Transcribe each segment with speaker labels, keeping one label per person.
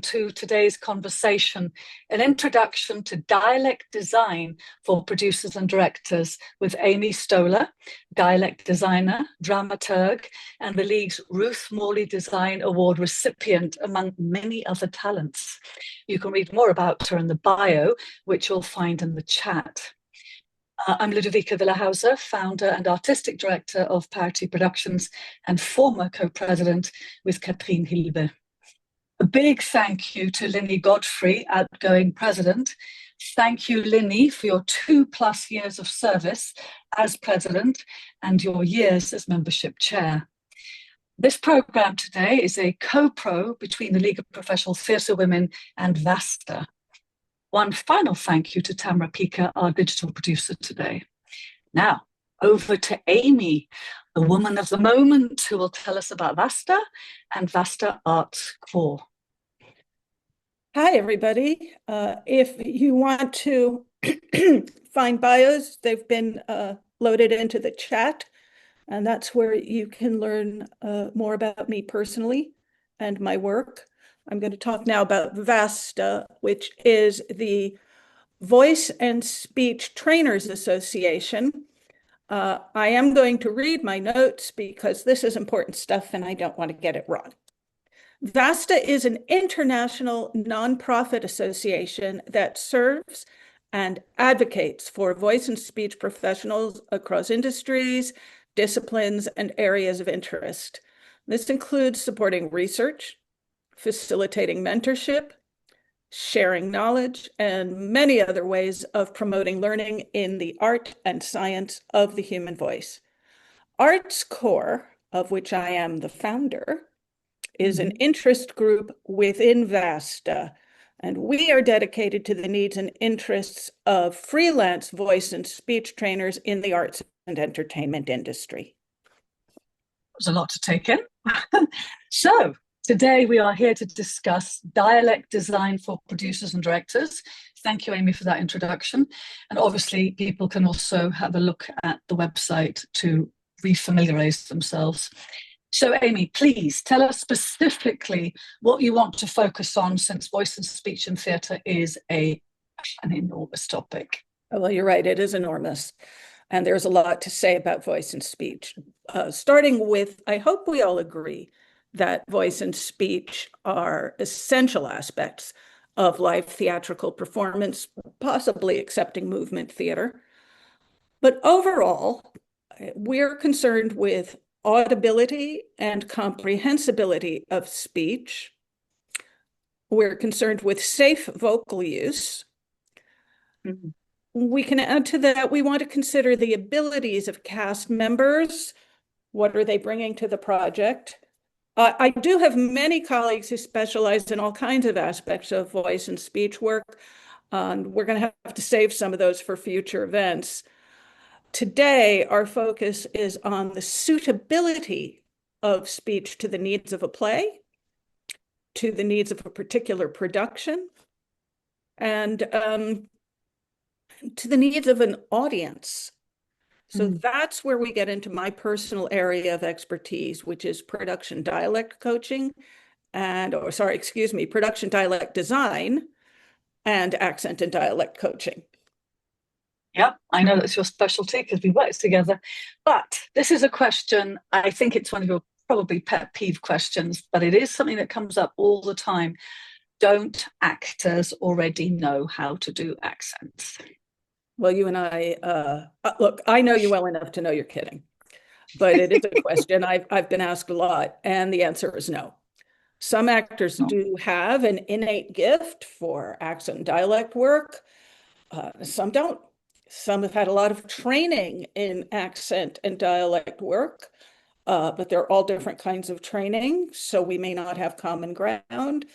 Speaker 1: to today's conversation, an introduction to dialect design for producers and directors with Amy Stoller, dialect designer, dramaturg, and the League's Ruth Morley Design Award recipient, among many other talents. You can read more about her in the bio, which you'll find in the chat. I'm Ludovico Villar-Hauser, founder and artistic director of Parity Productions and former co-president with Katrine Hilbe. A big thank you to Linny Godfrey, outgoing president. Thank you, Linny, for your 2+ years of service as president and your years as membership chair. This programme today is a co-pro between the League of Professional Theatre Women and VASTA. One final thank you to Tamra Pica, our digital producer today. Now, over to Amy, the woman of the moment, who will tell us about VASTA and VASTA Arts Core.
Speaker 2: Hi, everybody. If you want to find bios, they've been loaded into the chat, and that's where you can learn more about me personally and my work. I'm going to talk now about VASTA, which is the Voice and Speech Trainers Association. I am going to read my notes because this is important stuff and I don't want to get it wrong. VASTA is an international nonprofit association that serves and advocates for voice and speech professionals across industries, disciplines, and areas of interest. This includes supporting research, facilitating mentorship, sharing knowledge, and many other ways of promoting learning in the art and science of the human voice. Arts Core, of which I am the founder, is an interest group within VASTA, and we are dedicated to the needs and interests of freelance voice and speech trainers in the arts and entertainment industry.
Speaker 1: There's a lot to take in. So, today we are here to discuss dialect design for producers and directors. Thank you, Amy, for that introduction. And obviously, people can also have a look at the website to refamiliarize themselves. So, Amy, please tell us specifically what you want to focus on, since voice and speech in theatre is an enormous topic.
Speaker 2: Well, you're right, it is enormous. And there's a lot to say about voice and speech. Starting with, I hope we all agree that voice and speech are essential aspects of live theatrical performance, possibly excepting movement theater. But overall, we're concerned with audibility and comprehensibility of speech. We're concerned with safe vocal use. Mm-hmm. We can add to that, we want to consider the abilities of cast members. What are they bringing to the project? I do have many colleagues who specialize in all kinds of aspects of voice and speech work. We're going to have to save some of those for future events. Today, our focus is on the suitability of speech to the needs of a play, to the needs of a particular production, and to the needs of an audience. So that's where we get into my personal area of expertise, which is production dialect coaching production dialect design and accent and dialect coaching.
Speaker 1: Yeah, I know that's your specialty because we work together. But this is a question, I think it's one of your probably pet peeve questions, but it is something that comes up all the time. Don't actors already know how to do accents?
Speaker 2: Well, you and I, look, I know you well enough to know you're kidding, but it is a question I've been asked a lot, and the answer is no. Some actors do have an innate gift for accent and dialect work. Some don't. Some have had a lot of training in accent and dialect work, but they're all different kinds of training, so we may not have common ground.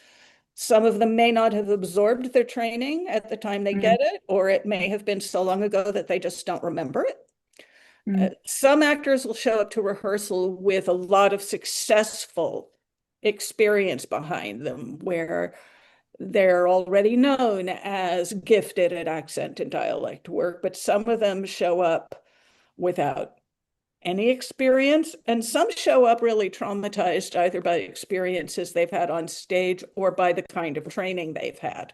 Speaker 2: Some of them may not have absorbed their training at the time they get it, or it may have been so long ago that they just don't remember it. Some actors will show up to rehearsal with a lot of successful experience behind them, where they're already known as gifted at accent and dialect work, but some of them show up without Any experience, and some show up really traumatized either by experiences they've had on stage or by the kind of training they've had.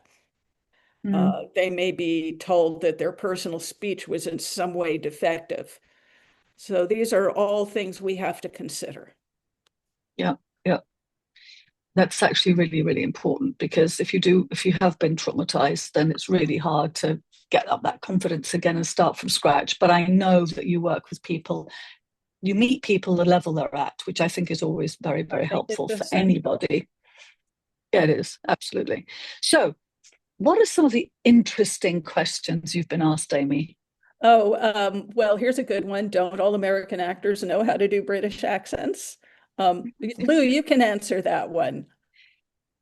Speaker 1: Mm,
Speaker 2: They may be told that their personal speech was in some way defective. So these are all things we have to consider.
Speaker 1: yeah, yeah. That's actually really, really important because if you have been traumatized, then it's really hard to get up that confidence again and start from scratch. But I know that you work with people, you meet people the level they're at, which I think is always very,
Speaker 2: I
Speaker 1: very
Speaker 2: think
Speaker 1: helpful
Speaker 2: it's
Speaker 1: for
Speaker 2: essential.
Speaker 1: anybody. Yeah, it is, absolutely. So, what are some of the interesting questions you've been asked, Amy?
Speaker 2: Oh, well, here's a good one. Don't all American actors know how to do British accents? Lou, you can answer that one.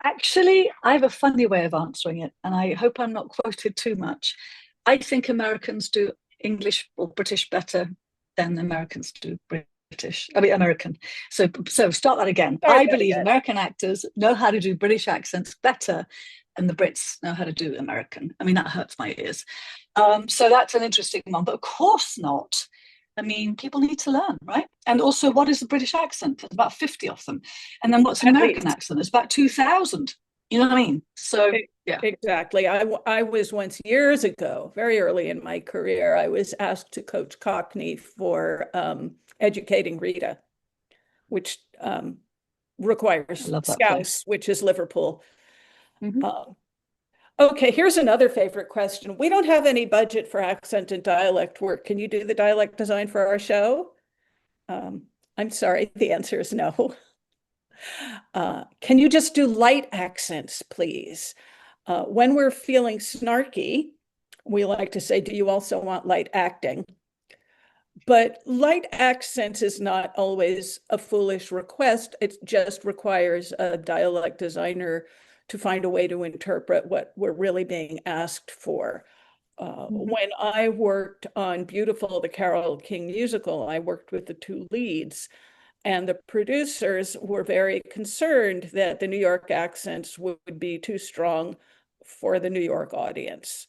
Speaker 1: Actually, I have a funny way of answering it, and I hope I'm not quoted too much. I think Americans do English or British better than Americans do British. I mean, American. So start that again.
Speaker 2: Start
Speaker 1: I
Speaker 2: that
Speaker 1: believe
Speaker 2: again.
Speaker 1: American actors know how to do British accents better than the Brits know how to do American. I mean, that hurts my ears. So that's an interesting one, but of course not. I mean, people need to learn, right? And also, what is the British accent? There's about 50 of them. And then what's an
Speaker 2: At
Speaker 1: American
Speaker 2: least.
Speaker 1: accent? There's about 2,000. You know what I mean? So, yeah.
Speaker 2: Exactly. I was once years ago, very early in my career, I was asked to coach Cockney for educating Rita, which
Speaker 1: I
Speaker 2: requires
Speaker 1: love that place.
Speaker 2: Scouse, which is Liverpool.
Speaker 1: Mm-hmm.
Speaker 2: Um, okay, here's another favorite question. We don't have any budget for accent and dialect work. Can you do the dialect design for our show? Um, I'm sorry, the answer is no. Can you just do light accents, please? When we're feeling snarky, we like to say, do you also want light acting? But light accents is not always a foolish request. It just requires a dialect designer to find a way to interpret what we're really being asked for.
Speaker 1: Mm-hmm.
Speaker 2: When I worked on Beautiful, the Carole King musical, I worked with the two leads, and the producers were very concerned that the New York accents would be too strong for the New York audience.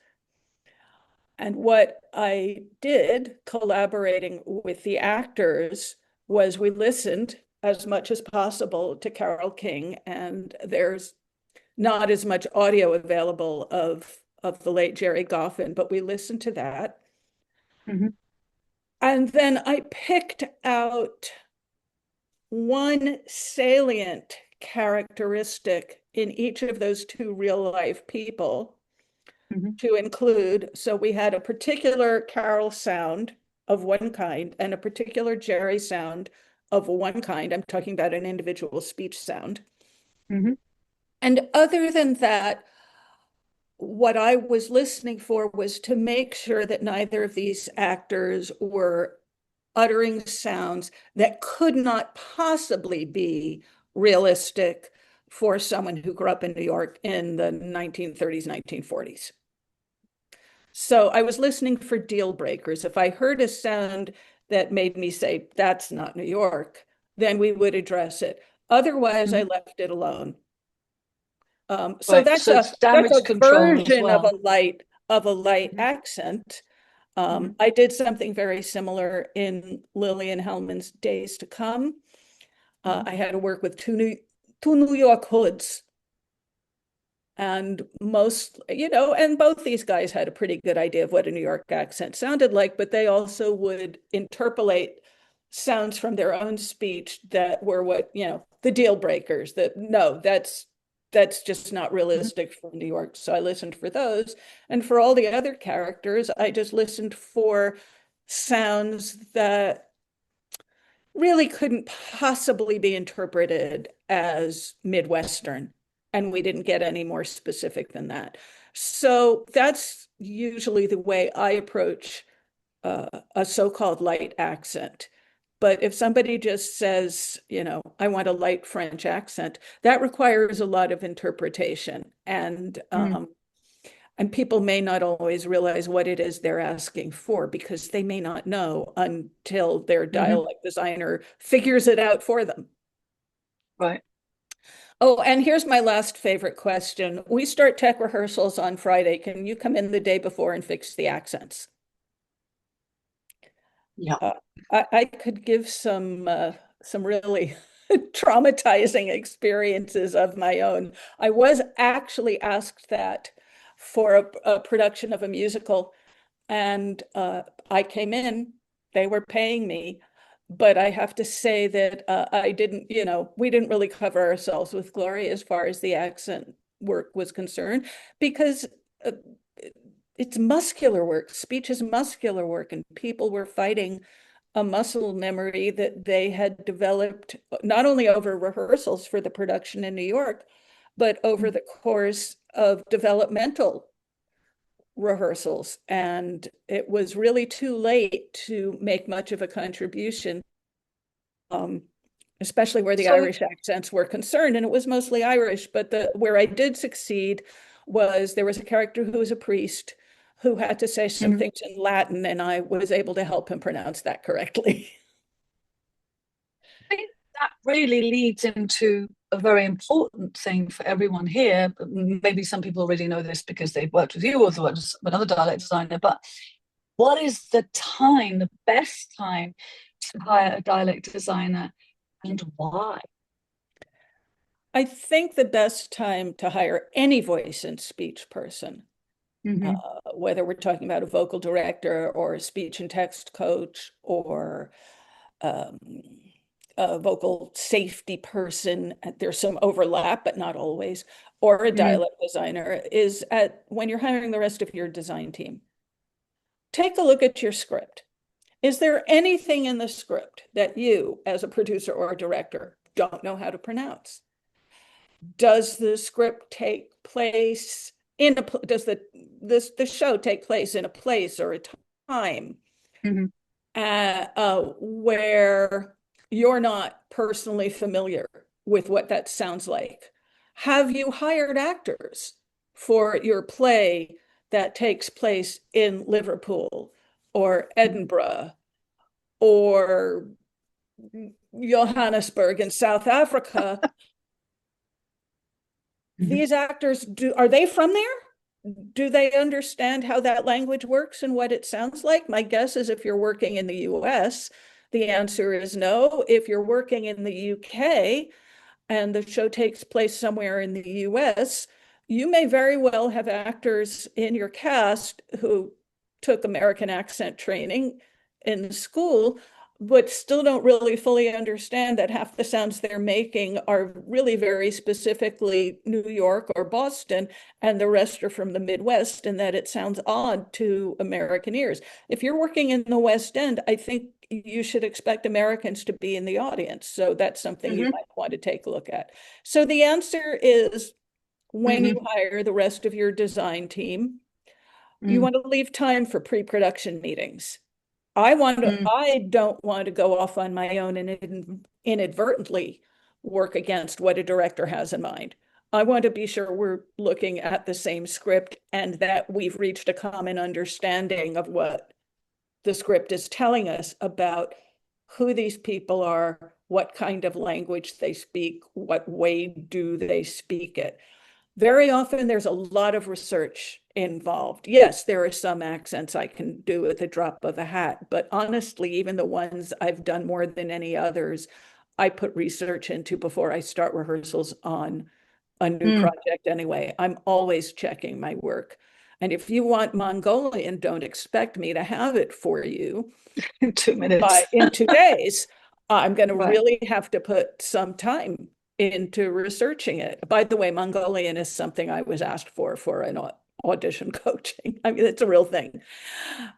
Speaker 2: And what I did, collaborating with the actors, was we listened as much as possible to Carole King, and there's not as much audio available of the late Jerry Goffin, but we listened to that.
Speaker 1: Mm-hmm.
Speaker 2: And then I picked out one salient characteristic in each of those two real life people
Speaker 1: Mm-hmm.
Speaker 2: to include. So we had a particular Carol sound of one kind and a particular Jerry sound of one kind. I'm talking about an individual speech sound.
Speaker 1: Mm-hmm.
Speaker 2: And other than that, what I was listening for was to make sure that neither of these actors were uttering sounds that could not possibly be realistic for someone who grew up in New York in the 1930s, 1940s. So I was listening for deal breakers. If I heard a sound that made me say, that's not New York, then we would address it. Otherwise, I
Speaker 1: Mm-hmm.
Speaker 2: left it alone. So
Speaker 1: Right.
Speaker 2: that's
Speaker 1: So
Speaker 2: a
Speaker 1: it's
Speaker 2: that's
Speaker 1: damage
Speaker 2: a
Speaker 1: control as
Speaker 2: version
Speaker 1: well.
Speaker 2: of a light
Speaker 1: Mm-hmm.
Speaker 2: accent.
Speaker 1: Mm-hmm.
Speaker 2: I did something very similar in Lillian Hellman's Days to Come.
Speaker 1: Mm-hmm.
Speaker 2: I had to work with two New York hoods, and and both these guys had a pretty good idea of what a New York accent sounded like, but they also would interpolate sounds from their own speech that were the deal breakers, that no, that's just not
Speaker 1: Mm-hmm.
Speaker 2: realistic for New York. So I listened for those. And for all the other characters, I just listened for sounds that really couldn't possibly be interpreted as Midwestern. And we didn't get any more specific than that. So that's usually the way I approach a so-called light accent. But if somebody just says, I want a light French accent, that requires a lot of interpretation. And people may not always realize what it is they're asking for because they may not know until their
Speaker 1: Mm-hmm.
Speaker 2: dialect designer figures it out for them.
Speaker 1: Right.
Speaker 2: Oh, and here's my last favorite question. We start tech rehearsals on Friday. Can you come in the day before and fix the accents?
Speaker 1: Yeah.
Speaker 2: Uh, I could give some really traumatizing experiences of my own. I was actually asked that for a production of a musical, and I came in. They were paying me, but I have to say that I didn't, we didn't really cover ourselves with glory as far as the accent work was concerned, because uh, it's muscular work. Speech is muscular work, and people were fighting a muscle memory that they had developed not only over rehearsals for the production in New York, but over
Speaker 1: Mm.
Speaker 2: the course of developmental rehearsals. And it was really too late to make much of a contribution, um, especially where the
Speaker 1: So,
Speaker 2: Irish accents were concerned. And it was mostly Irish, but where I did succeed was there was a character who was a priest who had to say some
Speaker 1: mhm.
Speaker 2: things in Latin, and I was able to help him pronounce that correctly.
Speaker 1: I think that really leads into a very important thing for everyone here. Maybe some people already know this because they've worked with you or with another dialect designer, but what is the time, the best time to hire a dialect designer and why?
Speaker 2: I think the best time to hire any voice and speech person,
Speaker 1: Mm-hmm.
Speaker 2: whether we're talking about a vocal director or a speech and text coach or um, a vocal safety person, there's some overlap, but not always, or a
Speaker 1: Mm-hmm.
Speaker 2: dialect designer, is at when you're hiring the rest of your design team. Take a look at your script. Is there anything in the script that you, as a producer or a director, don't know how to pronounce? Does the script take place in a does the show take place in a place or a time
Speaker 1: Mm-hmm.
Speaker 2: where you're not personally familiar with what that sounds like? Have you hired actors for your play that takes place in Liverpool or Edinburgh or Johannesburg in South Africa?
Speaker 1: Mm-hmm.
Speaker 2: These actors, are they from there? Do they understand how that language works and what it sounds like? My guess is if you're working in the US, the answer is no. If you're working in the UK and the show takes place somewhere in the US, you may very well have actors in your cast who took American accent training in school, but still don't really fully understand that half the sounds they're making are really very specifically New York or Boston, and the rest are from the Midwest, and that it sounds odd to American ears. If you're working in the West End, I think you should expect Americans to be in the audience. So that's something you
Speaker 1: Mm-hmm.
Speaker 2: might want to take a look at. So the answer is when you
Speaker 1: Mm-hmm.
Speaker 2: hire the rest of your design team, you
Speaker 1: Mm-hmm.
Speaker 2: want to leave time for pre-production meetings.
Speaker 1: Mm-hmm.
Speaker 2: I don't want to go off on my own and inadvertently work against what a director has in mind. I want to be sure we're looking at the same script and that we've reached a common understanding of what the script is telling us about who these people are, what kind of language they speak, what way do they speak it. Very often there's a lot of research involved. Yes, there are some accents I can do with a drop of a hat, but honestly, even the ones I've done more than any others, I put research into before I start rehearsals on a new project anyway. I'm always checking my work. And if you want Mongolian, don't expect me to have it for you
Speaker 1: In 2 minutes.
Speaker 2: by in 2 days. I'm going to
Speaker 1: Right.
Speaker 2: really have to put some time into researching it. By the way, Mongolian is something I was asked for an audition coaching. I mean, it's a real thing.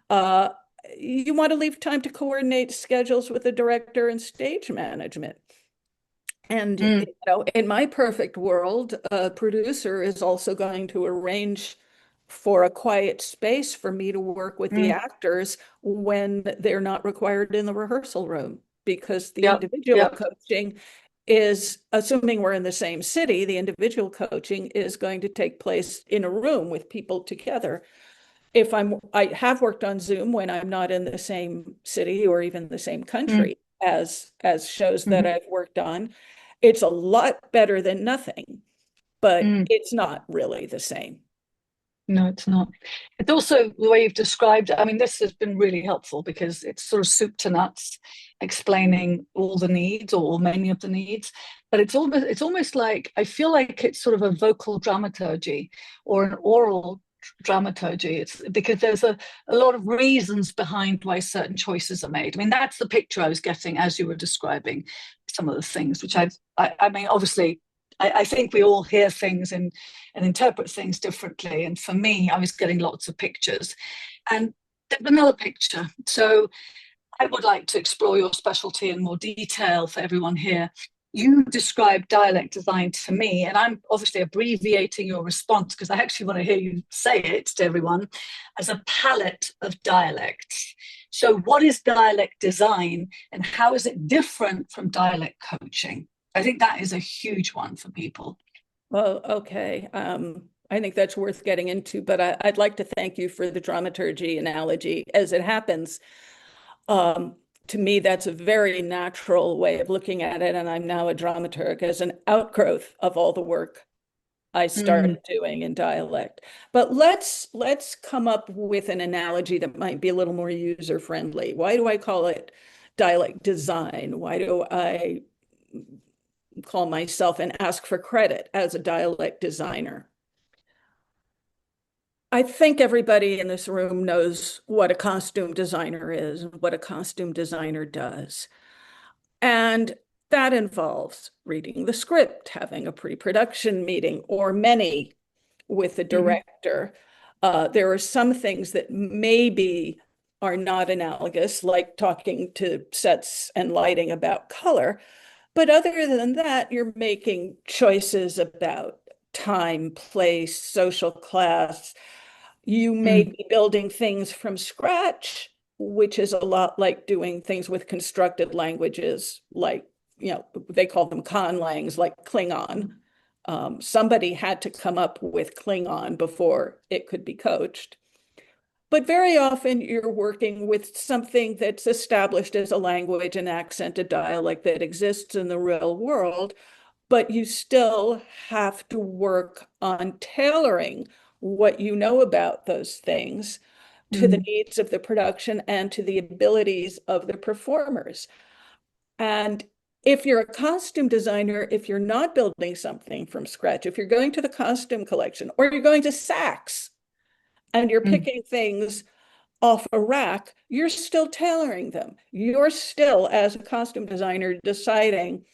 Speaker 2: Uh, you want to leave time to coordinate schedules with the director and stage management. And
Speaker 1: Mm.
Speaker 2: in my perfect world, a producer is also going to arrange for a quiet space for me to work with the
Speaker 1: Mm.
Speaker 2: actors when they're not required in the rehearsal room, because the
Speaker 1: Yep.
Speaker 2: individual
Speaker 1: Yep.
Speaker 2: coaching is, assuming we're in the same city, the individual coaching is going to take place in a room with people together. I have worked on Zoom when I'm not in the same city or even the same
Speaker 1: Mm.
Speaker 2: country as shows that
Speaker 1: Mm-hmm.
Speaker 2: I've worked on. It's a lot better than nothing, but
Speaker 1: Mm.
Speaker 2: it's not really the same.
Speaker 1: No, it's not. It's also the way you've described it. I mean, this has been really helpful because it's sort of soup to nuts, explaining all the needs or many of the needs. But it's almost like I feel like it's sort of a vocal dramaturgy or an oral dramaturgy. It's because there's a lot of reasons behind why certain choices are made. I mean, that's the picture I was getting as you were describing some of the things, which I mean, obviously I think we all hear things and interpret things differently. And for me, I was getting lots of pictures. And another picture. So I would like to explore your specialty in more detail for everyone here. You described dialect design to me, and I'm obviously abbreviating your response because I actually want to hear you say it to everyone as a palette of dialects. So, what is dialect design and how is it different from dialect coaching? I think that is a huge one for people.
Speaker 2: Well, okay. I think that's worth getting into, but I'd like to thank you for the dramaturgy analogy. As it happens, um, to me, that's a very natural way of looking at it, and I'm now a dramaturg as an outgrowth of all the work I
Speaker 1: Mm,
Speaker 2: started doing in dialect. But let's come up with an analogy that might be a little more user friendly. Why do I call it dialect design? Why do I call myself and ask for credit as a dialect designer? I think everybody in this room knows what a costume designer is and what a costume designer does. And that involves reading the script, having a pre-production meeting or many with the
Speaker 1: mhm,
Speaker 2: director. There are some things that maybe are not analogous, like talking to sets and lighting about color. But other than that, you're making choices about time, place, social class. You may
Speaker 1: mm,
Speaker 2: be building things from scratch, which is a lot like doing things with constructed languages, like, they call them conlangs, like Klingon. Somebody had to come up with Klingon before it could be coached. But very often you're working with something that's established as a language, an accent, a dialect that exists in the real world, but you still have to work on tailoring what you know about those things to the
Speaker 1: mm,
Speaker 2: needs of the production and to the abilities of the performers. And if you're a costume designer, if you're not building something from scratch, if you're going to the costume collection or you're going to Saks and you're
Speaker 1: mm,
Speaker 2: picking things off a rack, you're still tailoring them. You're still, as a costume designer, deciding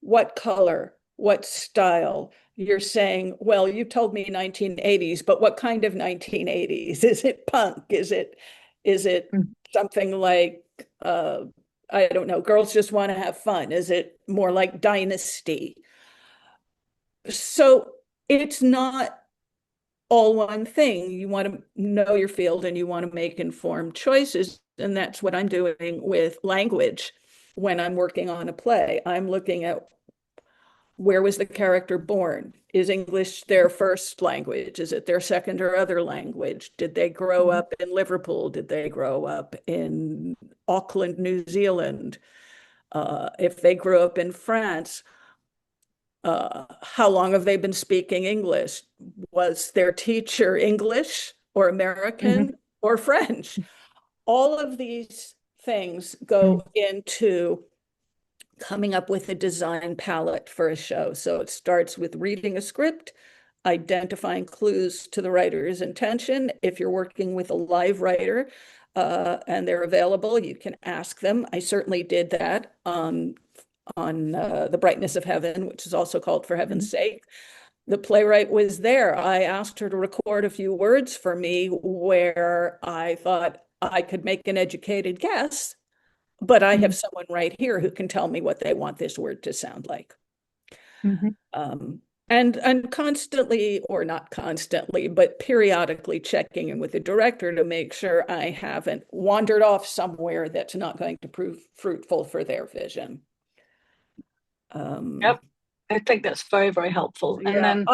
Speaker 2: what color, what style. You're saying, well, you told me 1980s, but what kind of 1980s? Is it punk? Is it
Speaker 1: mm,
Speaker 2: something like I don't know, girls just want to have fun? Is it more like Dynasty? So it's not all one thing. You want to know your field and you want to make informed choices. And that's what I'm doing with language when I'm working on a play. I'm looking at where was the character born? Is English their first language? Is it their second or other language? Did they grow
Speaker 1: mhm,
Speaker 2: up in Liverpool? Did they grow up in Auckland, New Zealand? If they grew up in France, how long have they been speaking English? Was their teacher English or
Speaker 1: mhm,
Speaker 2: American or French? All of these things
Speaker 1: mm,
Speaker 2: go into coming up with a design palette for a show. So it starts with reading a script, identifying clues to the writer's intention. If you're working with a live writer and they're available, you can ask them. I certainly did that on The Brightness of Heaven, which is also called For Heaven's
Speaker 1: mhm,
Speaker 2: Sake. The playwright was there. I asked her to record a few words for me where I thought I could make an educated guess, but I have
Speaker 1: mm,
Speaker 2: someone right here who can tell me what they want this word to sound like.
Speaker 1: mhm.
Speaker 2: Um, and constantly, or not constantly, but periodically checking in with the director to make sure I haven't wandered off somewhere that's not going to prove fruitful for their vision.
Speaker 1: Yep.
Speaker 2: Um,
Speaker 1: I think that's very, very helpful. And
Speaker 2: yeah,
Speaker 1: then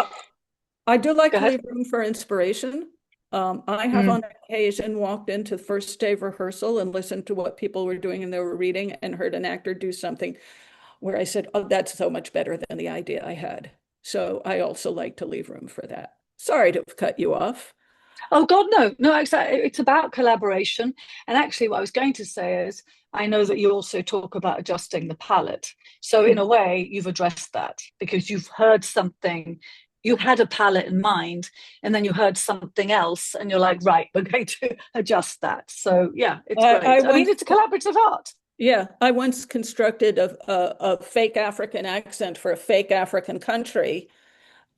Speaker 2: I do like
Speaker 1: go
Speaker 2: to
Speaker 1: ahead.
Speaker 2: leave room for inspiration. I have
Speaker 1: Mm,
Speaker 2: on occasion walked into the first day of rehearsal and listened to what people were doing and they were reading and heard an actor do something where I said, oh, that's so much better than the idea I had. So I also like to leave room for that. Sorry to have cut you off.
Speaker 1: Oh God, no, no, exactly. It's about collaboration. And actually, what I was going to say is, I know that you also talk about adjusting the palette. So in a way, you've addressed that because you've heard something, you had a palette in mind, and then you heard something else, and you're like, right, we're going to adjust that. So yeah, it's
Speaker 2: I
Speaker 1: great. I mean,
Speaker 2: once,
Speaker 1: it's a collaborative art.
Speaker 2: yeah, I once constructed a fake African accent for a fake African country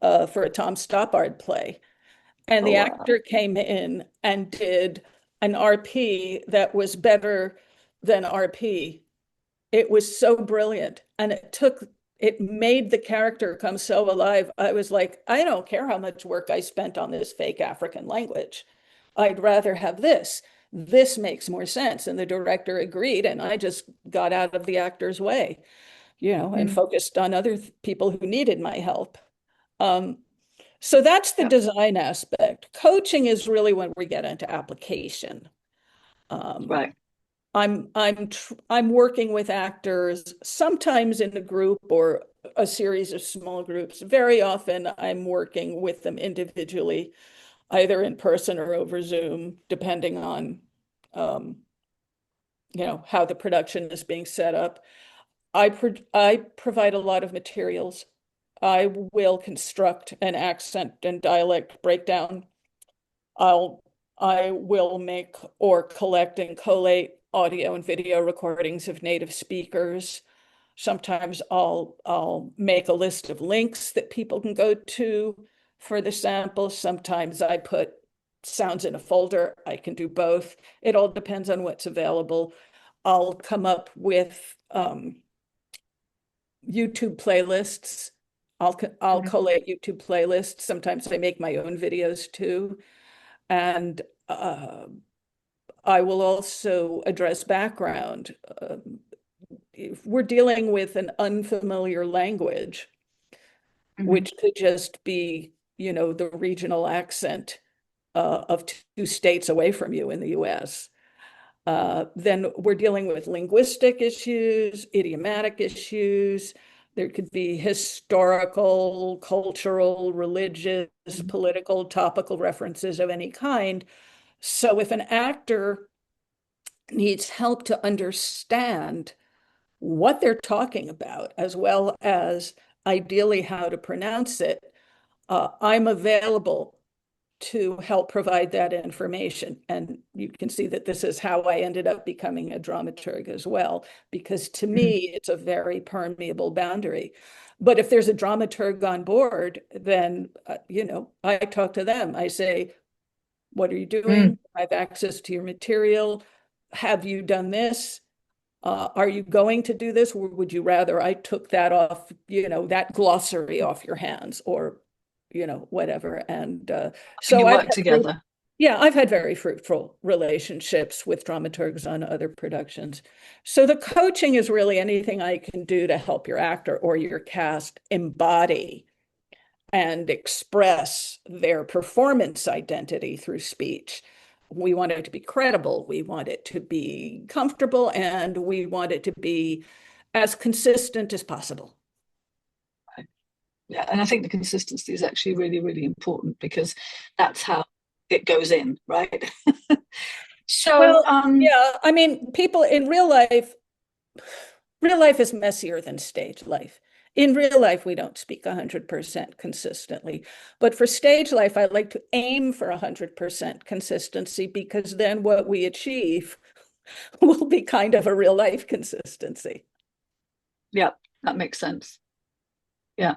Speaker 2: for a Tom Stoppard play. And
Speaker 1: Oh
Speaker 2: the
Speaker 1: wow.
Speaker 2: actor came in and did an RP that was better than RP. It was so brilliant. And it made the character come so alive. I was like, I don't care how much work I spent on this fake African language. I'd rather have this. This makes more sense. And the director agreed. And I just got out of the actor's way, and
Speaker 1: Mm,
Speaker 2: focused on other people who needed my help. Um, so that's the
Speaker 1: yeah.
Speaker 2: design aspect. Coaching is really when we get into application. Um,
Speaker 1: Right.
Speaker 2: I'm working with actors, sometimes in a group or a series of small groups. Very often I'm working with them individually, either in person or over Zoom, depending on um, how the production is being set up. I provide a lot of materials. I will construct an accent and dialect breakdown. I'll I will make or collect and collate audio and video recordings of native speakers. Sometimes I'll make a list of links that people can go to for the samples. Sometimes I put sounds in a folder. I can do both. It all depends on what's available. I'll come up with YouTube playlists. I'll
Speaker 1: Mhm.
Speaker 2: collate YouTube playlists. Sometimes I make my own videos too. And I will also address background. If we're dealing with an unfamiliar language,
Speaker 1: Mhm.
Speaker 2: which could just be, the regional accent of two states away from you in the US, then we're dealing with linguistic issues, idiomatic issues. There could be historical, cultural, religious,
Speaker 1: Mhm.
Speaker 2: political, topical references of any kind. So if an actor needs help to understand what they're talking about, as well as ideally how to pronounce it, I'm available to help provide that information. And you can see that this is how I ended up becoming a dramaturg as well, because to
Speaker 1: Mhm.
Speaker 2: me, it's a very permeable boundary. But if there's a dramaturg on board, then, I talk to them. I say, what are you
Speaker 1: Mm.
Speaker 2: doing? I have access to your material. Have you done this? Are you going to do this? Or would you rather I took that off, that glossary off your hands or, whatever. And
Speaker 1: And
Speaker 2: so
Speaker 1: you work together.
Speaker 2: I've had very fruitful relationships with dramaturgs on other productions. So the coaching is really anything I can do to help your actor or your cast embody and express their performance identity through speech. We want it to be credible, we want it to be comfortable, and we want it to be as consistent as possible.
Speaker 1: Yeah, and I think the consistency is actually really, really important because that's how it goes in, right? So,
Speaker 2: Well, yeah, I mean, people in real life is messier than stage life. In real life, we don't speak 100% consistently. But for stage life, I like to aim for 100% consistency because then what we achieve will be kind of a real life consistency.
Speaker 1: yeah, that makes sense. Yeah.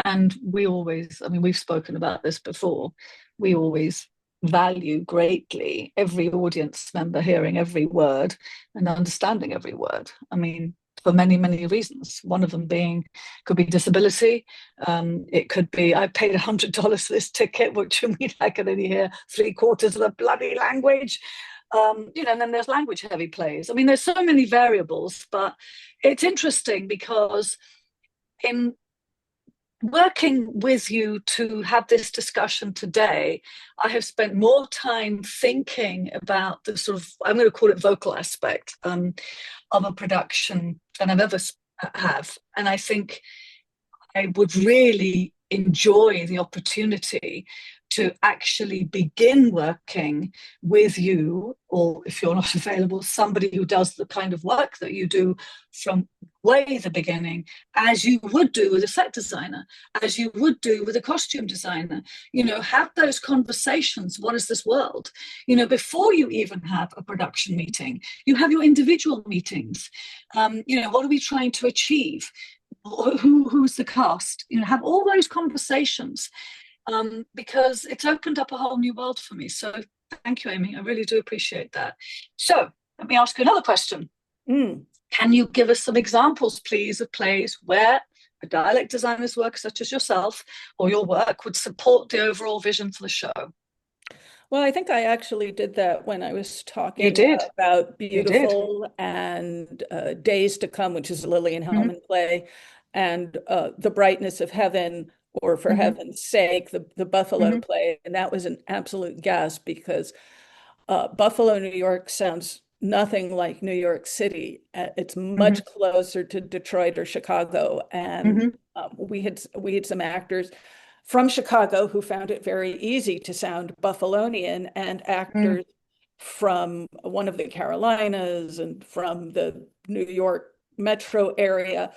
Speaker 1: And we always, I mean, we've spoken about this before, we always value greatly every audience member hearing every word and understanding every word. I mean, for many, many reasons. One of them being could be disability. It could be I paid $100 for this ticket, which means I can only hear three-quarters of the bloody language. And then there's language heavy plays. I mean, there's so many variables, but it's interesting because in working with you to have this discussion today, I have spent more time thinking about the sort of, I'm going to call it vocal aspect of a production than I've ever have. And I think I would really enjoy the opportunity to actually begin working with you, or if you're not available, somebody who does the kind of work that you do from way the beginning, as you would do with a set designer, as you would do with a costume designer. Have those conversations. What is this world? Before you even have a production meeting, you have your individual meetings. What are we trying to achieve? Who's the cast? Have all those conversations, because it's opened up a whole new world for me. So thank you, Amy. I really do appreciate that. So let me ask you another question. Can you give us some examples, please, of plays where a dialect designer's work, such as yourself or your work, would support the overall vision for the show?
Speaker 2: Well, I think I actually did that when I was talking about Beautiful and Days to Come, which is a Lillian Hellman play, and The Brightness of Heaven, or For Heaven's Sake, the Buffalo play. And that was an absolute gasp because Buffalo, New York sounds nothing like New York City. It's much closer to Detroit or Chicago. And we had some actors from Chicago who found it very easy to sound Buffalonian, and actors from one of the Carolinas and from the New York metro area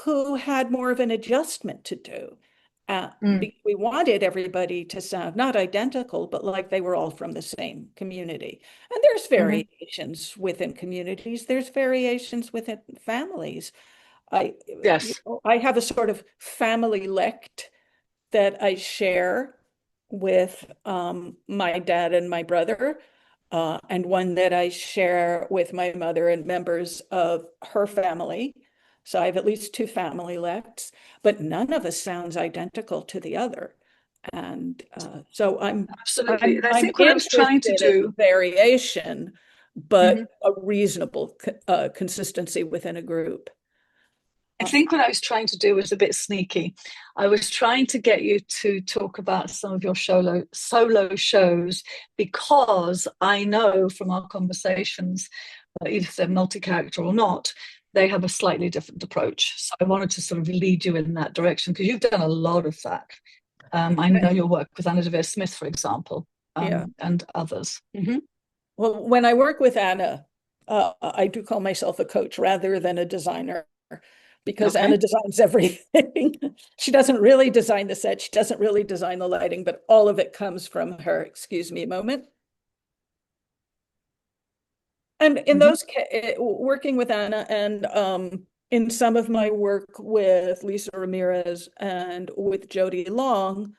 Speaker 2: who had more of an adjustment to do. We wanted everybody to sound not identical, but like they were all from the same community. And there's variations within communities. There's variations within families. I have a sort of family lect that I share with my dad and my brother, and one that I share with my mother and members of her family. So I have at least two family lects, but none of us sounds identical to the other. And so I'm
Speaker 1: absolutely. I
Speaker 2: I'm
Speaker 1: think what I was trying to do
Speaker 2: in variation, but a reasonable consistency within a group.
Speaker 1: I think what I was trying to do was a bit sneaky. I was trying to get you to talk about some of your solo shows, because I know from our conversations, either if they're multi-character or not, they have a slightly different approach. So I wanted to sort of lead you in that direction, because you've done a lot of that. I know your work with Anna Devere Smith, for example, and others.
Speaker 2: Well, when I work with Anna, I do call myself a coach rather than a designer, because Anna designs everything. She doesn't really design the set. She doesn't really design the lighting, but all of it comes from her. Excuse me a moment. And in those working with Anna, and in some of my work with Lisa Ramirez and with Jody Long,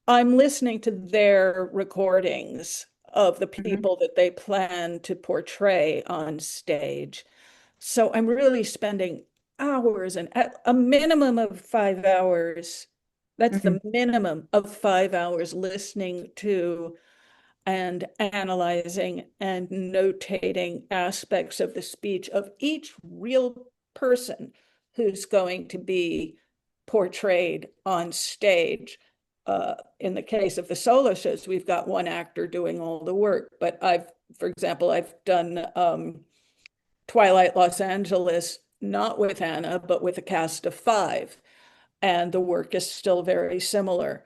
Speaker 2: I'm listening to their recordings of the people that they plan to portray on stage. So I'm really spending hours, and a minimum of 5 hours. That's the minimum of 5 hours listening to and analyzing and notating aspects of the speech of each real person who's going to be portrayed on stage. In the case of the solo shows, we've got one actor doing all the work, but for example, I've done Twilight Los Angeles, not with Anna, but with a cast of 5. And the work is still very similar.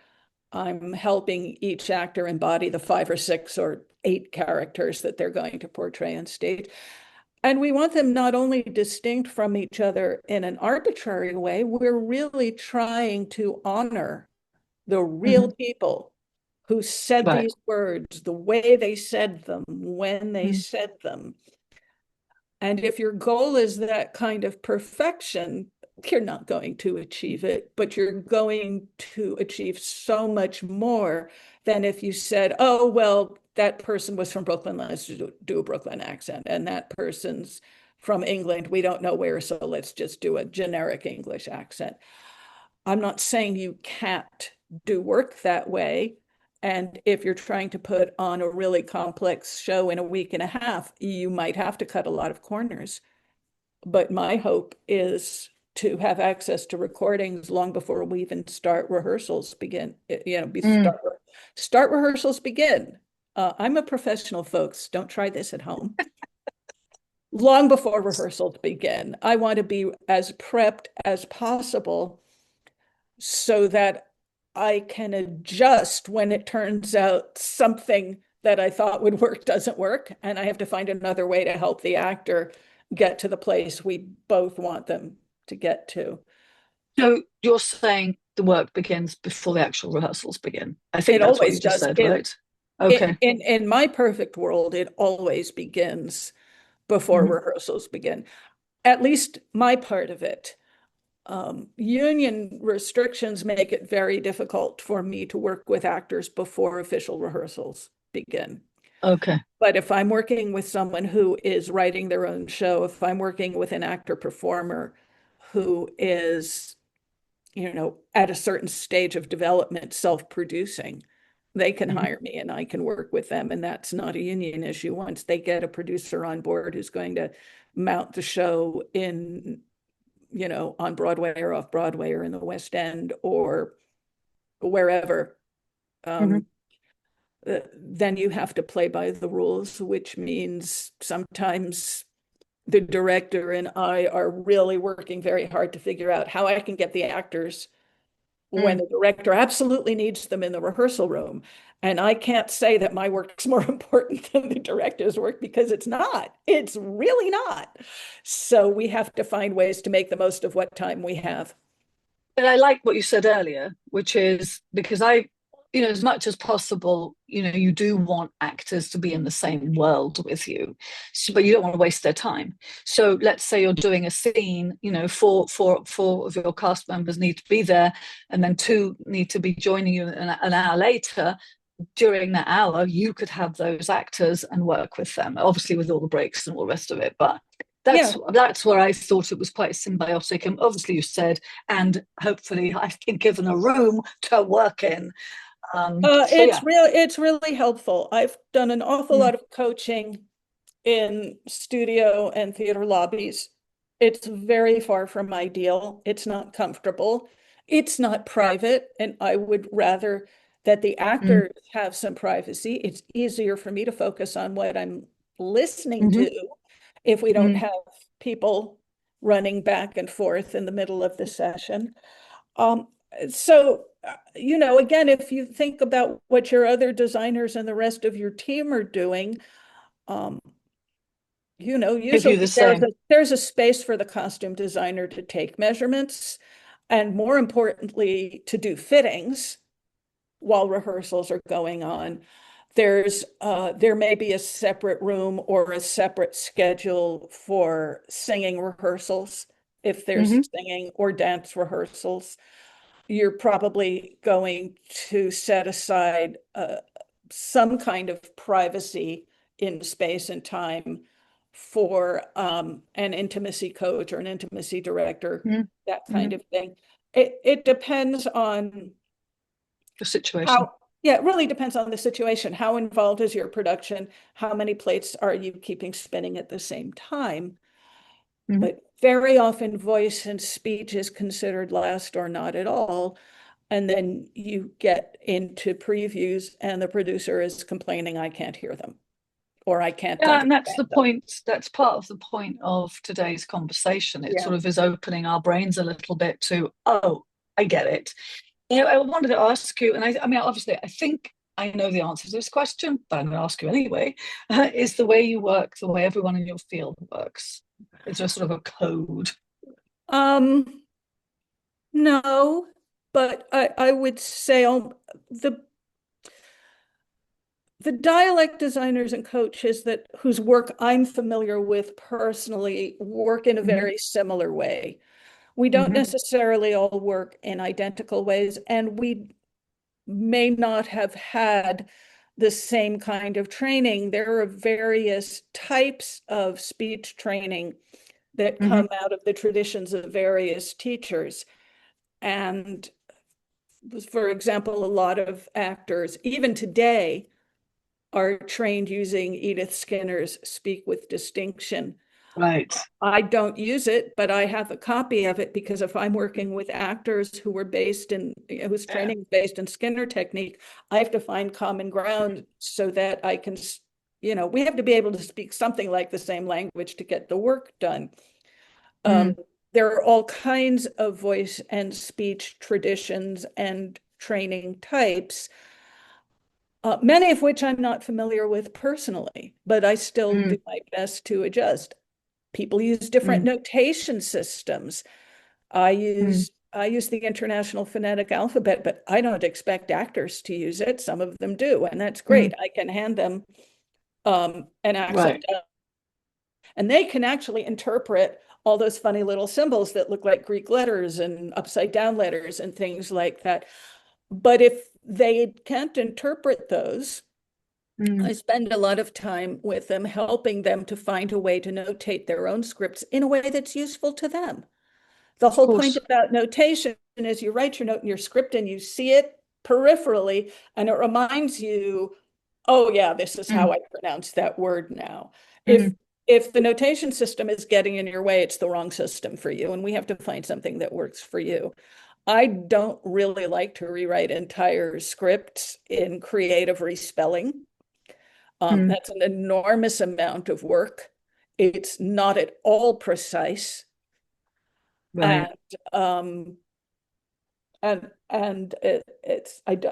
Speaker 2: I'm helping each actor embody the 5 or 6 or 8 characters that they're going to portray on stage. And we want them not only distinct from each other in an arbitrary way, we're really trying to honor the real people who said these words, the way they said them, when they said them. And if your goal is that kind of perfection, you're not going to achieve it, but you're going to achieve so much more than if you said, oh, well, that person was from Brooklyn, let's do a Brooklyn accent. And that person's from England, we don't know where, so let's just do a generic English accent. I'm not saying you can't do work that way. And if you're trying to put on a really complex show in a week and a half, you might have to cut a lot of corners. But my hope is to have access to recordings long before we even start rehearsals begin. Start rehearsals begin. I'm a professional, folks. Don't try this at home. Long before rehearsals begin, I want to be as prepped as possible so that I can adjust when it turns out something that I thought would work doesn't work, and I have to find another way to help the actor get to the place we both want them to get to.
Speaker 1: So you're saying the work begins before the actual rehearsals begin. I think
Speaker 2: It
Speaker 1: that's what you
Speaker 2: always
Speaker 1: just
Speaker 2: does.
Speaker 1: said, right? Okay.
Speaker 2: In my perfect world, it always begins before
Speaker 1: Mhm.
Speaker 2: rehearsals begin, at least my part of it. Union restrictions make it very difficult for me to work with actors before official rehearsals begin.
Speaker 1: Okay.
Speaker 2: But if I'm working with someone who is writing their own show, if I'm working with an actor performer who is, at a certain stage of development, self-producing, they can
Speaker 1: Mhm.
Speaker 2: hire me and I can work with them. And that's not a union issue. Once they get a producer on board who's going to mount the show in, on Broadway or off Broadway or in the West End or wherever,
Speaker 1: Mhm.
Speaker 2: um, then you have to play by the rules, which means sometimes the director and I are really working very hard to figure out how I can get the actors when
Speaker 1: Mm.
Speaker 2: the director absolutely needs them in the rehearsal room. And I can't say that my work's more important than the director's work because it's not. It's really not. So we have to find ways to make the most of what time we have.
Speaker 1: But I like what you said earlier, which is because as much as possible, you do want actors to be in the same world with you, but you don't want to waste their time. So let's say you're doing a scene, four of your cast members need to be there, and then two need to be joining you an hour later. During that hour, you could have those actors and work with them, obviously with all the breaks and all the rest of it. But
Speaker 2: Yeah.
Speaker 1: that's where I thought it was quite symbiotic. And obviously, you said, and hopefully, I've been given a room to work in. So yeah.
Speaker 2: It's really helpful. I've done an awful
Speaker 1: Mm,
Speaker 2: lot of coaching in studio and theater lobbies. It's very far from ideal. It's not comfortable. It's not private, and I would rather that the
Speaker 1: mm,
Speaker 2: actors have some privacy. It's easier for me to focus on what I'm listening
Speaker 1: mhm,
Speaker 2: to if we don't
Speaker 1: mm.
Speaker 2: have people running back and forth in the middle of the session. Um, again, if you think about what your other designers and the rest of your team are doing, um,
Speaker 1: Give you the
Speaker 2: usually there's
Speaker 1: same.
Speaker 2: a space for the costume designer to take measurements and more importantly, to do fittings while rehearsals are going on. There may be a separate room or a separate schedule for singing rehearsals if there's
Speaker 1: Hmm.
Speaker 2: singing or dance rehearsals. You're probably going to set aside some kind of privacy in space and time for an intimacy coach or an intimacy director,
Speaker 1: Mm,
Speaker 2: that kind
Speaker 1: mm.
Speaker 2: of thing. It depends on
Speaker 1: The situation.
Speaker 2: how, yeah, it really depends on the situation. How involved is your production? How many plates are you keeping spinning at the same time?
Speaker 1: Hmm.
Speaker 2: But very often voice and speech is considered last or not at all. And then you get into previews and the producer is complaining, I can't hear them or I can't
Speaker 1: Yeah, and that's the
Speaker 2: understand them.
Speaker 1: point. That's part of the point of today's conversation. It
Speaker 2: Yeah.
Speaker 1: sort of is opening our brains a little bit to, oh, I get it. I wanted to ask you, and I mean, obviously, I think I know the answer to this question, but I'm going to ask you anyway. Is the way you work the way everyone in your field works? Is there sort of a code?
Speaker 2: Um, no, but I would say the the dialect designers and coaches that whose work I'm familiar with personally work in a
Speaker 1: Mm-hmm.
Speaker 2: very similar way. We don't
Speaker 1: Mm-hmm.
Speaker 2: necessarily all work in identical ways, and we may not have had the same kind of training. There are various types of speech training that
Speaker 1: Mm-hmm.
Speaker 2: come out of the traditions of various teachers. And for example, a lot of actors, even today, are trained using Edith Skinner's Speak with Distinction.
Speaker 1: Right.
Speaker 2: I don't use it, but I have a copy of it because if I'm working with actors who were based in, whose
Speaker 1: Yeah.
Speaker 2: training is based in Skinner technique, I have to find common ground so that I can, we have to be able to speak something like the same language to get the work done. Um,
Speaker 1: Mm.
Speaker 2: there are all kinds of voice and speech traditions and training types, many of which I'm not familiar with personally, but I still do
Speaker 1: Mm,
Speaker 2: my best to adjust. People use different
Speaker 1: mm,
Speaker 2: notation systems. I
Speaker 1: mm,
Speaker 2: use I use the International Phonetic Alphabet, but I don't expect actors to use it. Some of them do, and that's
Speaker 1: mm.
Speaker 2: great. I can hand them an accent,
Speaker 1: Right.
Speaker 2: and they can actually interpret all those funny little symbols that look like Greek letters and upside down letters and things like that. But if they can't interpret those,
Speaker 1: Mm,
Speaker 2: I spend a lot of time with them, helping them to find a way to notate their own scripts in a way that's useful to them. The
Speaker 1: of
Speaker 2: whole point
Speaker 1: course.
Speaker 2: about notation is you write your note in your script and you see it peripherally, and it reminds you, oh yeah, this is how
Speaker 1: Mm,
Speaker 2: I pronounce that word now. If
Speaker 1: mm,
Speaker 2: if the notation system is getting in your way, it's the wrong system for you, and we have to find something that works for you. I don't really like to rewrite entire scripts in creative respelling.
Speaker 1: mm.
Speaker 2: That's an enormous amount of work. It's not at all precise.
Speaker 1: Right.
Speaker 2: And um, it's there's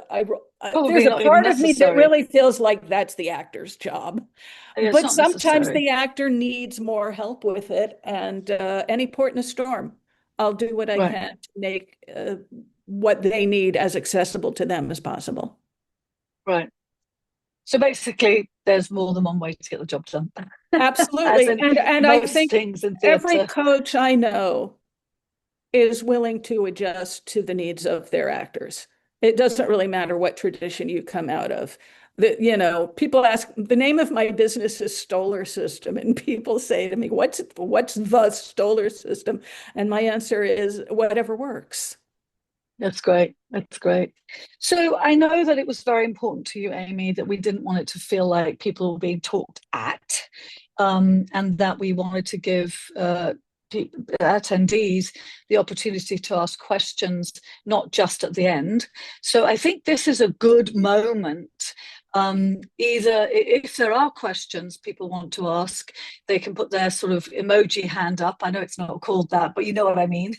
Speaker 1: Probably
Speaker 2: a
Speaker 1: not even
Speaker 2: part of me that
Speaker 1: necessary.
Speaker 2: really feels like that's the actor's job,
Speaker 1: It's
Speaker 2: but
Speaker 1: not
Speaker 2: sometimes
Speaker 1: necessary.
Speaker 2: the actor needs more help with it, and any port in a storm, I'll do what I
Speaker 1: Right.
Speaker 2: can to make what they need as accessible to them as possible.
Speaker 1: Right. So basically, there's more than one way to get the job done, as
Speaker 2: Absolutely.
Speaker 1: in
Speaker 2: And I
Speaker 1: most
Speaker 2: think
Speaker 1: things in
Speaker 2: every
Speaker 1: theatre.
Speaker 2: coach I know is willing to adjust to the needs of their actors. It doesn't really matter what tradition you come out of. People ask, the name of my business is Stoller System, and people say to me, what's the Stoller System? And my answer is whatever works.
Speaker 1: That's great. That's great. So I know that it was very important to you, Amy, that we didn't want it to feel like people were being talked at, and that we wanted to give attendees the opportunity to ask questions, not just at the end. So I think this is a good moment. Either if there are questions people want to ask, they can put their sort of emoji hand up. I know it's not called that, but you know what I mean,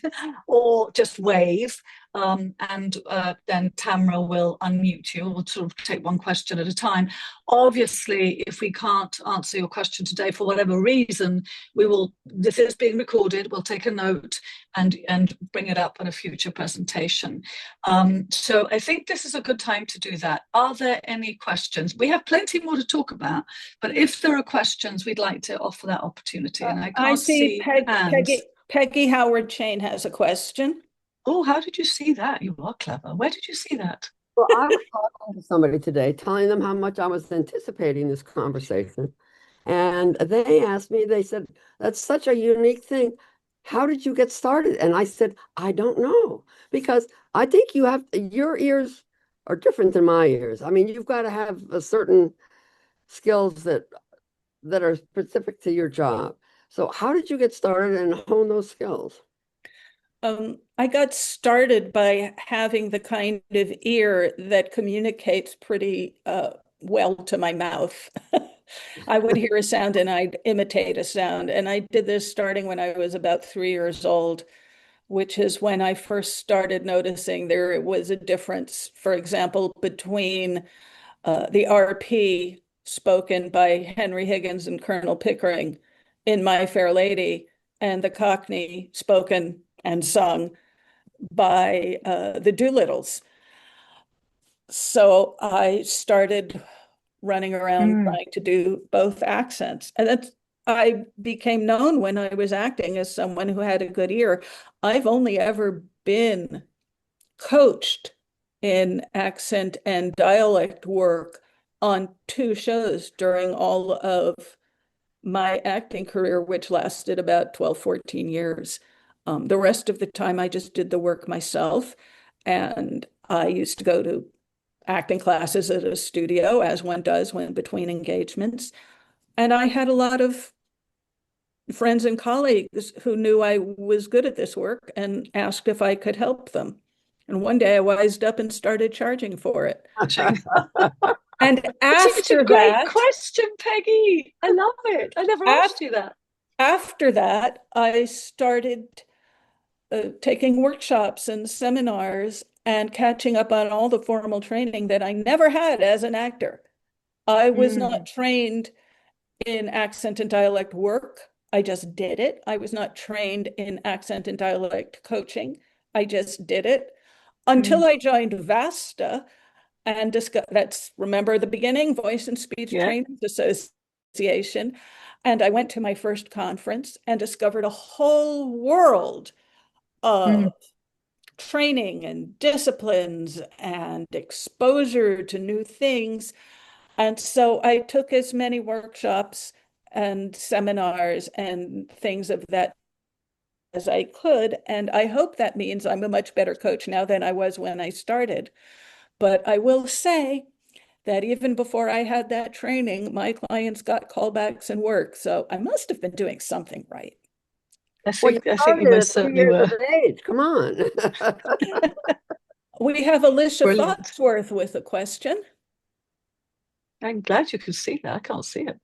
Speaker 1: or just wave. And then Tamra will unmute you. We'll sort of take one question at a time. Obviously, if we can't answer your question today for whatever reason, we will. This is being recorded. We'll take a note and bring it up in a future presentation. So I think this is a good time to do that. Are there any questions? We have plenty more to talk about, but if there are questions, we'd like to offer that opportunity. And I
Speaker 2: I
Speaker 1: can't
Speaker 2: see
Speaker 1: see hands.
Speaker 2: Peggy Howard Chain has a question.
Speaker 1: Oh, how did you see that? You are clever. Where did you see that?
Speaker 3: Well, I was talking to somebody today, telling them how much I was anticipating this conversation. And they asked me, they said, that's such a unique thing. How did you get started? And I said, I don't know, because I think your ears are different than my ears. I mean, you've got to have a certain skills that are specific to your job. So how did you get started and hone those skills?
Speaker 2: I got started by having the kind of ear that communicates pretty well to my mouth. I would hear a sound and I'd imitate a sound. And I did this starting when I was about 3 years old, which is when I first started noticing there was a difference, for example, between the RP spoken by Henry Higgins and Colonel Pickering in My Fair Lady and the Cockney spoken and sung by the Doolittles. So I started running around
Speaker 1: Mm.
Speaker 2: trying to do both accents. And that's I became known when I was acting as someone who had a good ear. I've only ever been coached in accent and dialect work on 2 shows during all of my acting career, which lasted about 12, 14 years. The rest of the time, I just did the work myself. And I used to go to acting classes at a studio, as one does when between engagements. And I had a lot of friends and colleagues who knew I was good at this work and asked if I could help them. And one day I wised up and started charging for it. And
Speaker 1: It's such a
Speaker 2: after
Speaker 1: great
Speaker 2: that,
Speaker 1: question, Peggy. I love it. I never
Speaker 2: af-
Speaker 1: asked you that.
Speaker 2: after that, I started taking workshops and seminars and catching up on all the formal training that I never had as an actor. I was not trained in accent and dialect work. I just did it. I was not trained in accent and dialect coaching. I just did it until I joined VASTA and that's, remember the beginning, Voice and Speech
Speaker 1: Yeah.
Speaker 2: Trainers Association. And I went to my first conference and discovered a whole world of training and disciplines and exposure to new things. And so I took as many workshops and seminars and things of that as I could. And I hope that means I'm a much better coach now than I was when I started. But I will say that even before I had that training, my clients got callbacks and work. So I must have been doing something right.
Speaker 1: I
Speaker 3: Well, you
Speaker 1: think you
Speaker 3: started
Speaker 1: most
Speaker 3: at 3
Speaker 1: certainly
Speaker 3: years of
Speaker 1: were.
Speaker 3: age. Come on.
Speaker 2: We have Alicia
Speaker 1: Brilliant.
Speaker 2: Foxworth with a question.
Speaker 1: I'm glad you could see that. I can't see it.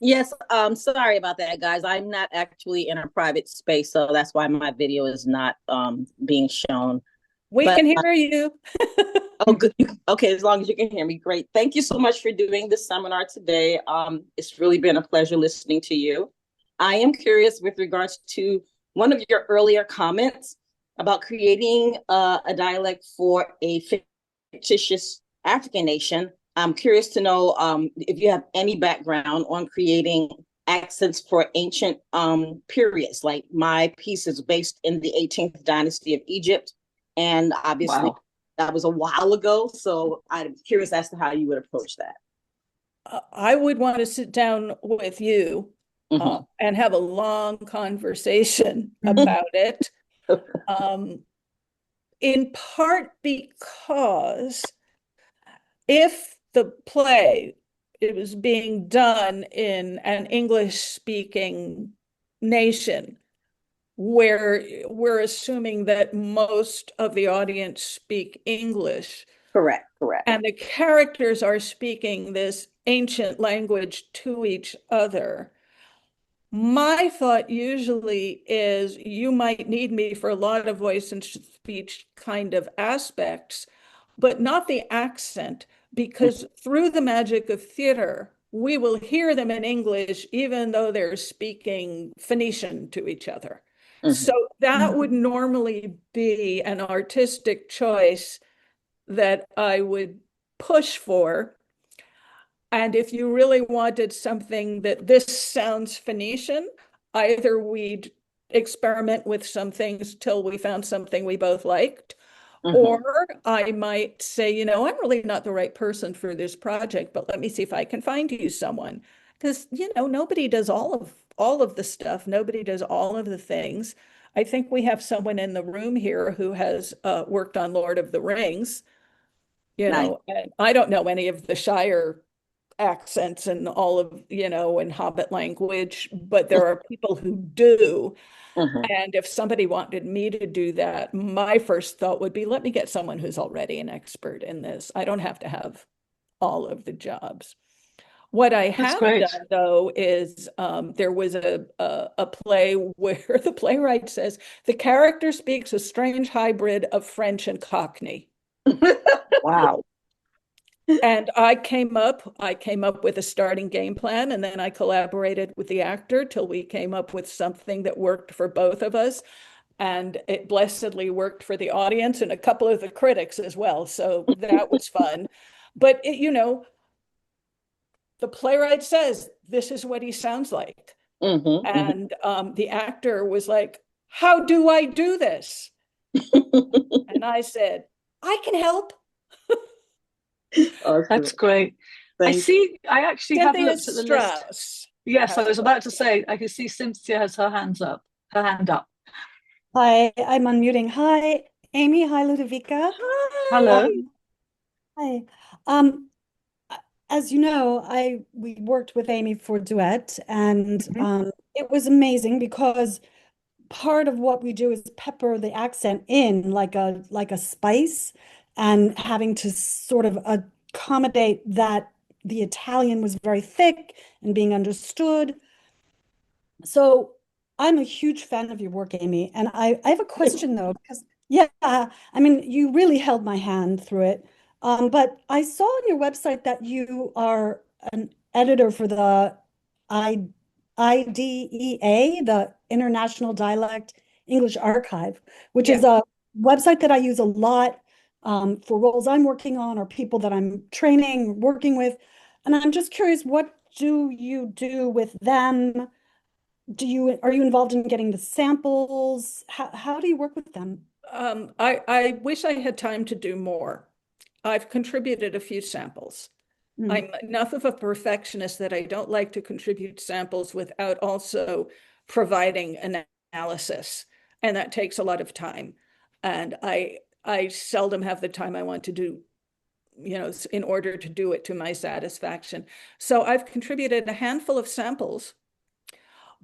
Speaker 4: Yes, sorry about that, guys. I'm not actually in a private space, so that's why my video is not being shown.
Speaker 2: We
Speaker 4: But
Speaker 2: can hear you.
Speaker 4: oh, good. Okay, as long as you can hear me, great. Thank you so much for doing this seminar today. It's really been a pleasure listening to you. I am curious with regards to one of your earlier comments about creating a dialect for a fictitious African nation. I'm curious to know if you have any background on creating accents for ancient periods. Like my piece is based in the 18th dynasty of Egypt, and obviously that was a while ago. So I'm curious as to how you would approach that.
Speaker 2: I would want to sit down with you and have a long conversation about it. In part because if the play it was being done in an English-speaking nation where we're assuming that most of the audience speak English.
Speaker 4: Correct.
Speaker 2: And the characters are speaking this ancient language to each other. My thought usually is you might need me for a lot of voice and speech kind of aspects, but not the accent, because through the magic of theater, we will hear them in English, even though they're speaking Phoenician to each other. So that would normally be an artistic choice that I would push for. And if you really wanted something that this sounds Phoenician, either we'd experiment with some things till we found something we both liked, or I might say, you know, I'm really not the right person for this project, but let me see if I can find you someone. Because, you know, nobody does all of the stuff. Nobody does all of the things. I think we have someone in the room here who has worked on Lord of the Rings, you know, and I don't know any of the Shire accents and all of, you know, and Hobbit language, but there are people who do. And if somebody wanted me to do that, my first thought would be, let me get someone who's already an expert in this. I don't have to have all of the jobs. What I have done, though, is there was a play where the playwright says the character speaks a strange hybrid of French and Cockney.
Speaker 4: Wow.
Speaker 2: And I came up with a starting game plan, and then I collaborated with the actor till we came up with something that worked for both of us. And it blessedly worked for the audience and a couple of the critics as well. So that was fun. But it, you know, the playwright says this is what he sounds like. And the actor was like, how do I do this? And I said, I can help.
Speaker 1: That's great. I actually have
Speaker 2: Cynthia
Speaker 1: looked at the
Speaker 2: Strauss.
Speaker 1: list. Yes, I was about to say, I can see Cynthia has her hand up.
Speaker 5: Hi, I'm unmuting. Hi, Amy. Hi, Ludovica.
Speaker 1: Hello.
Speaker 5: Hi. As you know, we worked with Amy for duet, and it was amazing because part of what we do is pepper the accent in like a spice, and having to sort of accommodate that the Italian was very thick and being understood. So I'm a huge fan of your work, Amy, and I have a question though, because Yeah, I mean, you really held my hand through it. But I saw on your website that you are an editor for the I IDEA, the International Dialect English Archive, which
Speaker 6: Yeah.
Speaker 5: is a website that I use a lot for roles I'm working on or people that I'm training, working with. And I'm just curious, what do you do with them? Are you involved in getting the samples? How do you work with them?
Speaker 2: I wish I had time to do more. I've contributed a few samples.
Speaker 5: Mm.
Speaker 2: I'm enough of a perfectionist that I don't like to contribute samples without also providing an analysis. And that takes a lot of time. And I seldom have the time I want to do, in order to do it to my satisfaction. So I've contributed a handful of samples,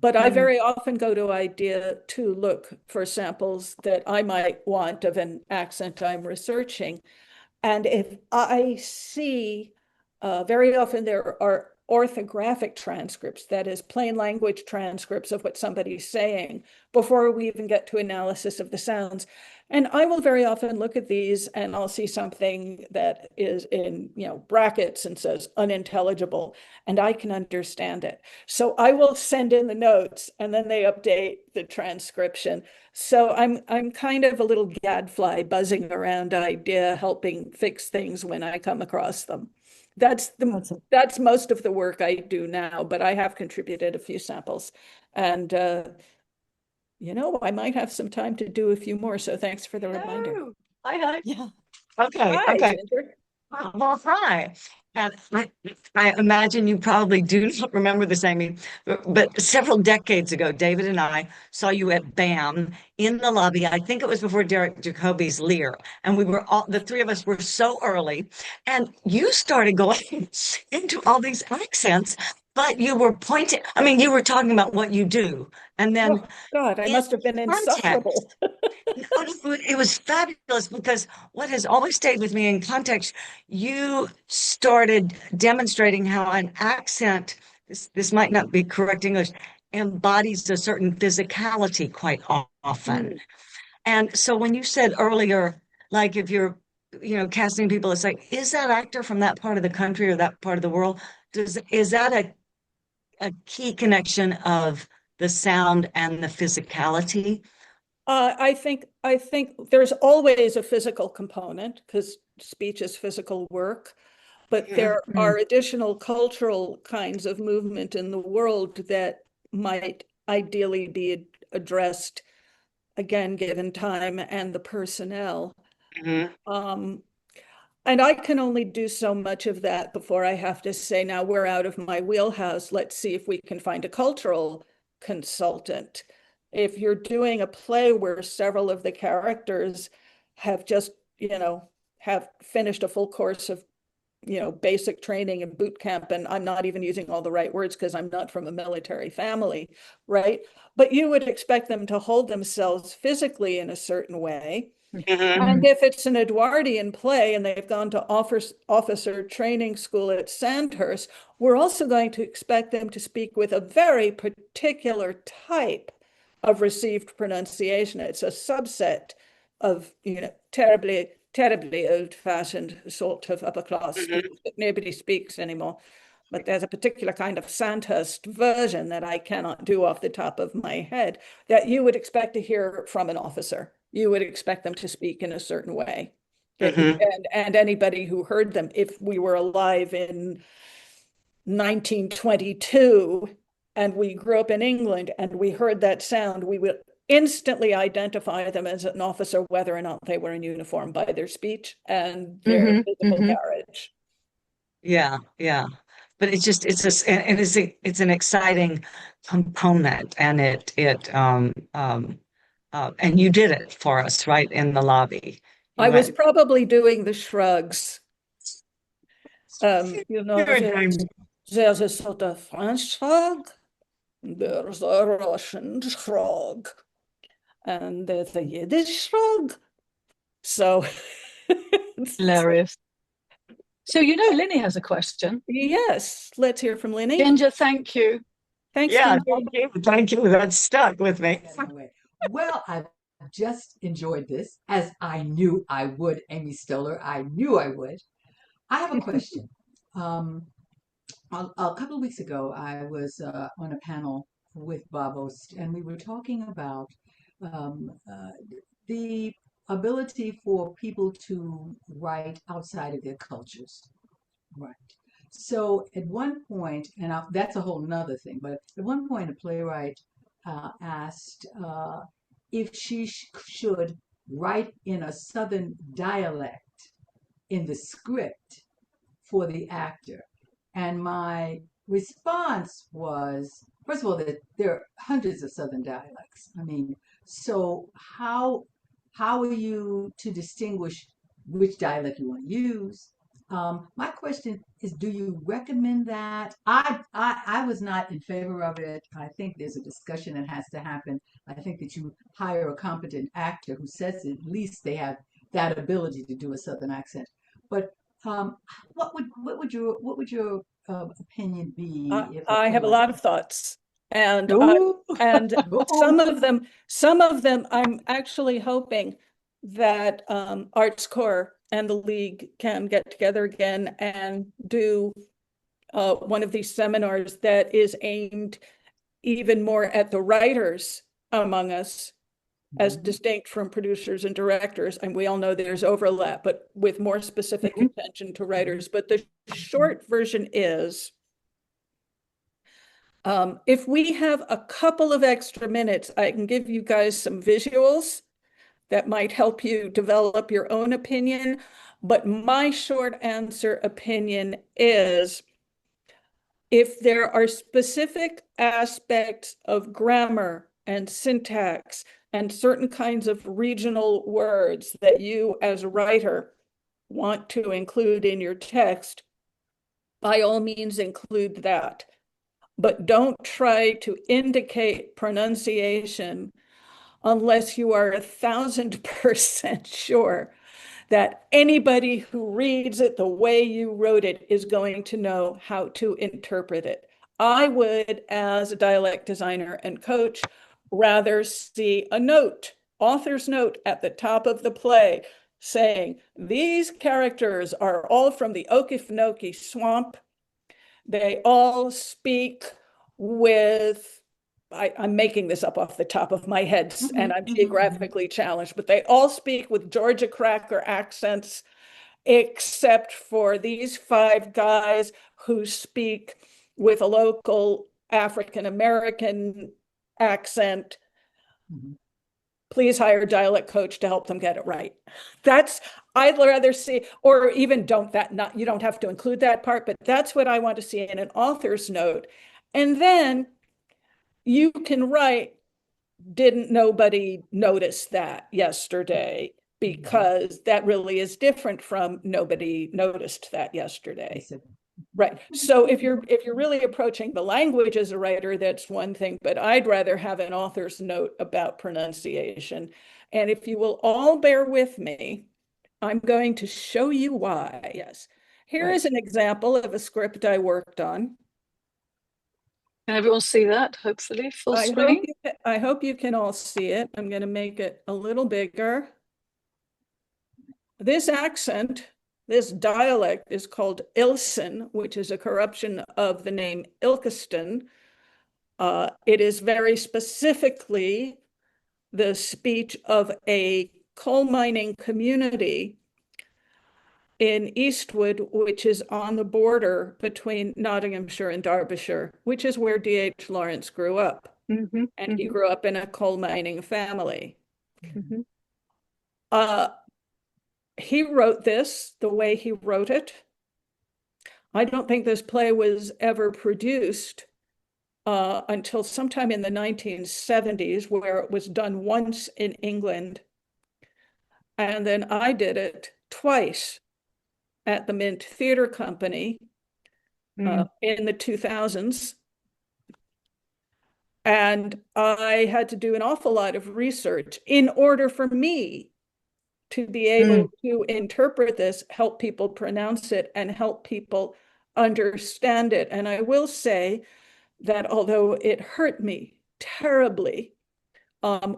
Speaker 2: but I very often go to IDEA to look for samples that I might want of an accent I'm researching. And if I see, very often there are orthographic transcripts, that is, plain language transcripts of what somebody's saying before we even get to analysis of the sounds. And I will very often look at these and I'll see something that is in, brackets and says unintelligible, and I can understand it. So I will send in the notes and then they update the transcription. So I'm kind of a little gadfly buzzing around IDEA, helping fix things when I come across them. That's most of the work I do now, but I have contributed a few samples, and I might have some time to do a few more. So thanks for the reminder.
Speaker 1: Oh, hi.
Speaker 5: Yeah.
Speaker 6: Okay.
Speaker 2: Hi,
Speaker 6: Okay.
Speaker 2: Ginger.
Speaker 6: Well, hi. And I imagine you probably do not remember this, Amy, but several decades ago, David and I saw you at BAM in the lobby. I think it was before Derek Jacobi's Lear. And the three of us were so early. And you started going into all these accents, but you were you were talking about what you do. And then
Speaker 2: Oh, God, I
Speaker 6: in
Speaker 2: must have been insufferable.
Speaker 6: context, it was fabulous because what has always stayed with me in context, you started demonstrating how an accent, this might not be correct English, embodies a certain physicality quite often. And so when you said earlier, like if you're, casting people, it's like, is that actor from that part of the country or that part of the world? Is that a key connection of the sound and the physicality?
Speaker 2: I think there's always a physical component because speech is physical work, but
Speaker 6: Yeah.
Speaker 2: there are additional cultural kinds of movement in the world that might ideally be addressed, again, given time and the personnel.
Speaker 6: Mhm.
Speaker 2: And I can only do so much of that before I have to say, now we're out of my wheelhouse. Let's see if we can find a cultural consultant. If you're doing a play where several of the characters have just, have finished a full course of, basic training and boot camp, and I'm not even using all the right words because I'm not from a military family, right? But you would expect them to hold themselves physically in a certain way.
Speaker 6: Mhm.
Speaker 2: And if it's an Edwardian play and they've gone to officer training school at Sandhurst, we're also going to expect them to speak with a very particular type of received pronunciation. It's a subset of, terribly, terribly old-fashioned sort of upper class
Speaker 6: Mhm.
Speaker 2: speech that nobody speaks anymore. But there's a particular kind of Sandhurst version that I cannot do off the top of my head that you would expect to hear from an officer. You would expect them to speak in a certain way.
Speaker 6: Mhm.
Speaker 2: And anybody who heard them, if we were alive in 1922 and we grew up in England and we heard that sound, we would instantly identify them as an officer, whether or not they were in uniform, by their speech and their physical carriage.
Speaker 6: Yeah, yeah. But it's an exciting component, and and you did it for us right in the lobby. You
Speaker 2: I was
Speaker 6: went,
Speaker 2: probably doing the shrugs.
Speaker 6: "You're doing
Speaker 2: There's a sort of French shrug, there's a Russian shrug, and there's a Yiddish shrug. So,
Speaker 1: Hilarious. So, Linny has a question.
Speaker 2: yes, let's hear from Lenny.
Speaker 1: Ginger, thank you.
Speaker 2: Thanks,
Speaker 6: Yeah,
Speaker 2: Ginger.
Speaker 6: thank you. Thank you. That stuck with me.
Speaker 7: Well, I've just enjoyed this, as I knew I would, Amy Stoller. I knew I would. I have a question. A couple of weeks ago, I was on a panel with Bob Ost, and we were talking about um, uh, the ability for people to write outside of their cultures. Right. So at one point, and that's a whole nother thing, but at one point, a playwright asked if she should write in a Southern dialect in the script for the actor. And my response was, first of all, that there are hundreds of Southern dialects. I mean, so how are you to distinguish which dialect you want to use? My question is, do you recommend that? I was not in favor of it. I think there's a discussion that has to happen. I think that you hire a competent actor who says at least they have that ability to do a Southern accent. But um, what would your opinion be if a
Speaker 2: I have a
Speaker 7: playwright?
Speaker 2: lot of thoughts, and
Speaker 7: Ooh.
Speaker 2: some of them I'm actually hoping that Arts Corps and the League can get together again and do one of these seminars that is aimed even more at the writers among us, as distinct from producers and directors. And we all know there's overlap, but with more specific attention to writers. But the short version is, if we have a couple of extra minutes, I can give you guys some visuals that might help you develop your own opinion. But my short answer opinion is, if there are specific aspects of grammar and syntax and certain kinds of regional words that you as a writer want to include in your text, by all means include that. But don't try to indicate pronunciation unless you are 1,000% sure that anybody who reads it the way you wrote it is going to know how to interpret it. I would, as a dialect designer and coach, rather see a note, author's note at the top of the play saying, these characters are all from the Okefenokee Swamp. They all speak with, I'm making this up off the top of my head, and I'm geographically challenged, but they all speak with Georgia cracker accents, except for these 5 guys who speak with a local African American accent. Please hire a dialect coach to help them get it right. I'd rather see, or even you don't have to include that part, but that's what I want to see in an author's note. And then you can write, didn't nobody notice that yesterday? Because that really is different from nobody noticed that yesterday. Right. So if you're really approaching the language as a writer, that's one thing, but I'd rather have an author's note about pronunciation. And if you will all bear with me, I'm going to show you why. Yes. Here is an example of a script I worked on.
Speaker 1: Can everyone see that? Hopefully, full screen.
Speaker 2: I hope you can all see it. I'm going to make it a little bigger. This accent, this dialect is called Ilsen, which is a corruption of the name Ilkeston. It is very specifically the speech of a coal mining community in Eastwood, which is on the border between Nottinghamshire and Derbyshire, which is where D.H. Lawrence grew up. And he grew up in a coal mining family. He wrote this the way he wrote it. I don't think this play was ever produced until sometime in the 1970s, where it was done once in England. And then I did it twice at the Mint Theatre Company in the 2000s. And I had to do an awful lot of research in order for me to be able to interpret this, help people pronounce it, and help people understand it. And I will say that although it hurt me terribly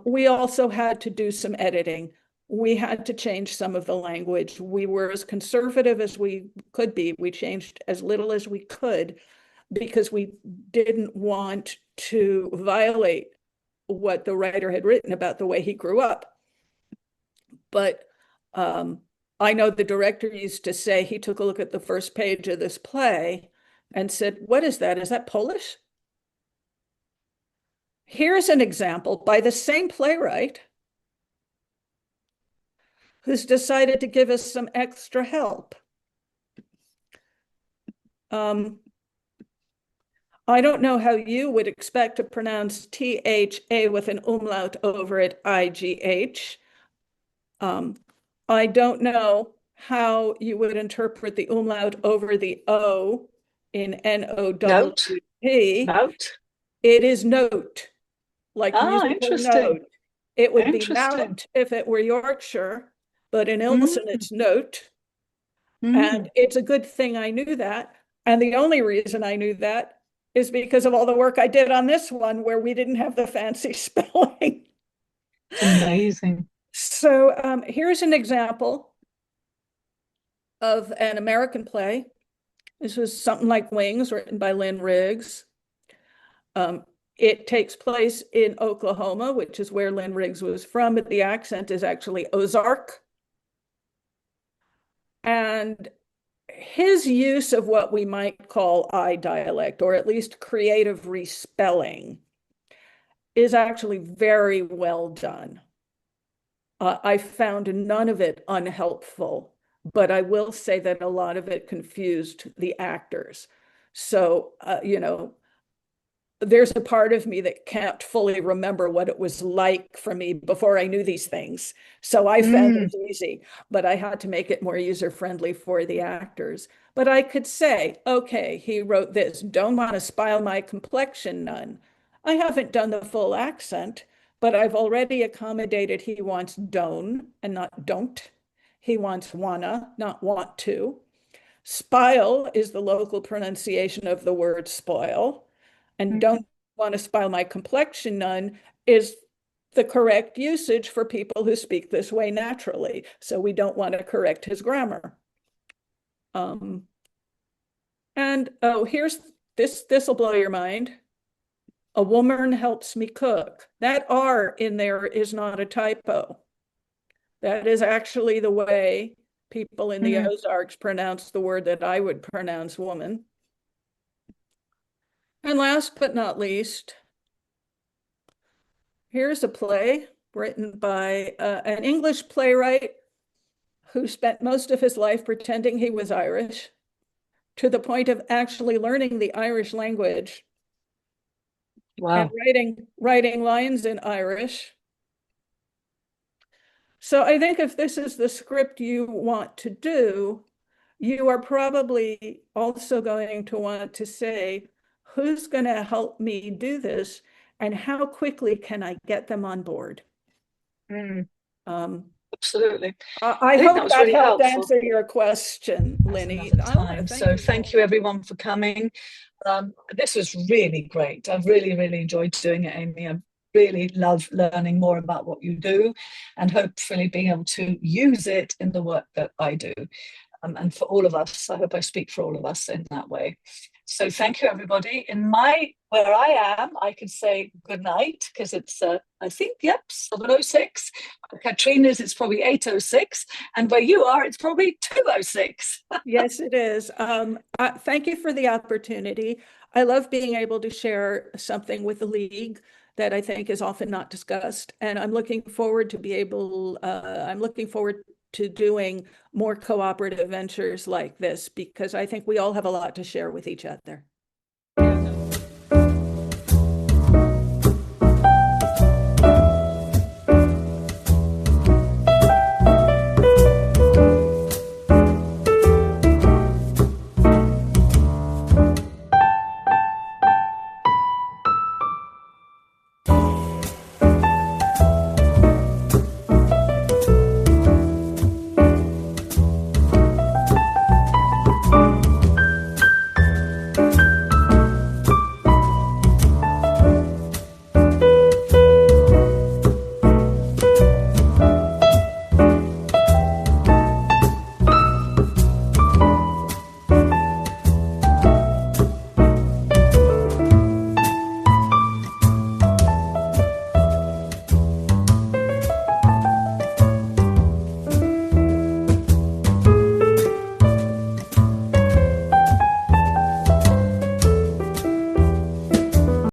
Speaker 2: We also had to do some editing. We had to change some of the language. We were as conservative as we could be. We changed as little as we could because we didn't want to violate what the writer had written about the way he grew up. But I know the director used to say he took a look at the first page of this play and said, "What is that? Is that Polish?" Here's an example by the same playwright who's decided to give us some extra help. I don't know how you would expect to pronounce THA with an umlaut over it, IGH. I don't know how you would interpret the umlaut over the O in NOWT.
Speaker 1: Note.
Speaker 2: It is note, like musical
Speaker 1: Interesting.
Speaker 2: note. It would be
Speaker 1: Interesting.
Speaker 2: nout if it were Yorkshire, but in Ilson it's note.
Speaker 1: Mm.
Speaker 2: And it's a good thing I knew that. And the only reason I knew that is because of all the work I did on this one where we didn't have the fancy spelling.
Speaker 1: It's amazing.
Speaker 2: So here's an example of an American play. This was Something Like Wings, written by Lynn Riggs. It takes place in Oklahoma, which is where Lynn Riggs was from, but the accent is actually Ozark. And his use of what we might call I dialect, or at least creative respelling, is actually very well done. I found none of it unhelpful, but I will say that a lot of it confused the actors. So, there's a part of me that can't fully remember what it was like for me before I knew these things. So I found it easy, but I had to make it more user-friendly for the actors. But I could say, okay, he wrote this, "Don't want to spile my complexion none." I haven't done the full accent, but I've already accommodated he wants don't and not don't. He wants wanna, not want to. Spile is the local pronunciation of the word spoil. And don't want to spile my complexion none is the correct usage for people who speak this way naturally. So we don't want to correct his grammar. And oh, here's this will blow your mind. A woman helps me cook. That R in there is not a typo. That is actually the way people in the Ozarks pronounce the word that I would pronounce woman. And last but not least, here's a play written by an English playwright who spent most of his life pretending he was Irish, to the point of actually learning the Irish language. Wow. And writing lines in Irish. So I think if this is the script you want to do, you are probably also going to want to say, who's going to help me do this, and how quickly can I get them on board?
Speaker 1: Absolutely.
Speaker 2: I hope that really helped answer your question, Linny.
Speaker 1: So thank you everyone for coming. This was really great. I've really, really enjoyed doing it, Amy. I really love learning more about what you do and hopefully being able to use it in the work that I do. And for all of us, I hope I speak for all of us in that way. So thank you, everybody. Where I am, I can say good night because it's, I think, 7:06. Katrina's, it's probably 8:06. And where you are, it's probably 2:06.
Speaker 2: Yes, it is. Thank you for the opportunity. I love being able to share something with the League that I think is often not discussed. And I'm looking forward to doing more cooperative ventures like this, because I think we all have a lot to share with each other.